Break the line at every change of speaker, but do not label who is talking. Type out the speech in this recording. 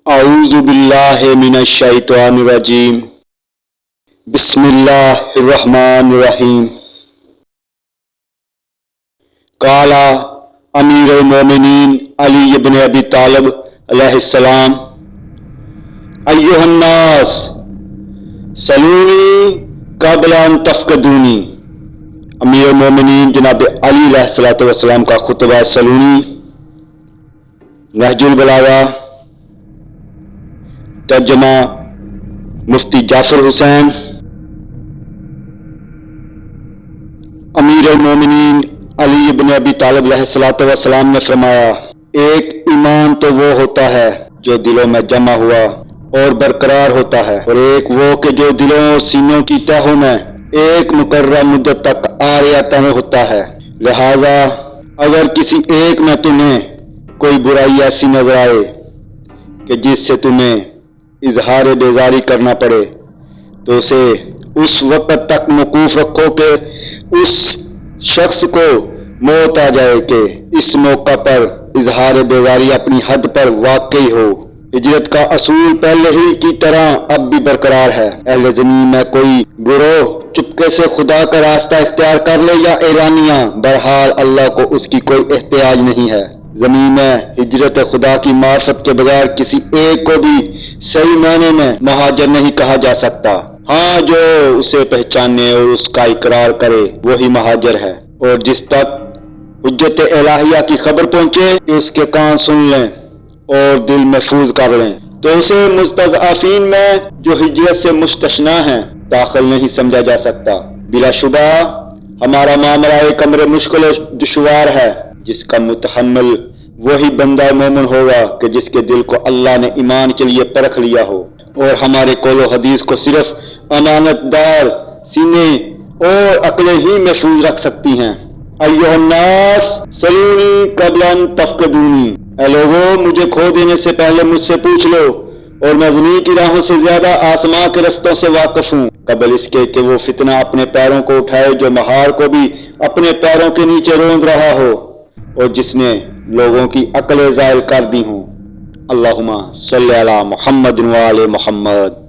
اعوذ باللہ من الشیطان الرجیم بسم اللہ الرحمن الرحیم قال امیر المومنین علی بن ابی طالب علیہ السلام ایھا الناس سلونی قبل ان تفقدونی۔ امیر المومنین جناب علی علیہ السلام کا خطبہ سلونی، نہج البلاغہ، ترجمہ مفتی جعفر حسین۔ امیر المومنین علی بن ابی طالب علیہ السلام نے فرمایا، ایک ایمان تو وہ ہوتا ہے جو دلوں میں جمع ہوا اور برقرار ہوتا ہے، اور ایک وہ کہ جو دلوں اور سینوں کی تہوں میں ایک مقررہ مدت تک عاریۃً ہوتا ہے۔ لہذا اگر کسی ایک میں تمہیں کوئی برائی ایسی نظر آئے کہ جس سے تمہیں اظہار بیزاری کرنا پڑے تو اسے اس وقت تک موقوف رکھو کہ اس شخص کو موت آ جائے کہ اس موقع پر اظہار بیزاری اپنی حد پر واقعی ہو۔ ہجرت کا اصول پہلے ہی کی طرح اب بھی برقرار ہے۔ اہل زمین میں کوئی گروہ چپکے سے خدا کا راستہ اختیار کر لے یا اعلانیہ، بہرحال اللہ کو اس کی کوئی احتیاج نہیں ہے۔ زمین میں ہجرت خدا کی معرفت کے بغیر کسی ایک کو بھی صحیح معنی میں مہاجر نہیں کہا جا سکتا۔ ہاں، جو اسے پہچانے اور اس کا اقرار کرے وہی مہاجر ہے، اور جس تک حجت الہیہ کی خبر پہنچے کہ اس کے کان سن لیں اور دل محفوظ کر لیں تو اسے مستضعفین میں جو ہجرت سے مستثنیٰ ہیں داخل نہیں سمجھا جا سکتا۔ بلا شبہ ہمارا معاملہ ایک امر مشکل و دشوار ہے جس کا متحمل وہی بندہ مومن ہوگا کہ جس کے دل کو اللہ نے ایمان کے لیے پرکھ لیا ہو، اور ہمارے قول و حدیث کو صرف امانت دار سینے اور عقلیں ہی محفوظ رکھ سکتی ہیں۔ ایھا الناس سلونی قبل ان تفقدونی، اے لوگوں مجھے کھو دینے سے پہلے مجھ سے پوچھ لو، اور میں زمین کی راہوں سے زیادہ آسمان کے رستوں سے واقف ہوں، قبل اس کے کہ وہ فتنہ اپنے پیروں کو اٹھائے جو مہار کو بھی اپنے پیروں کے نیچے روند رہا ہو، اور جس نے لوگوں کی عقلیں زائل کر دی ہوں۔ اللہم صلی علی محمد و آل محمد۔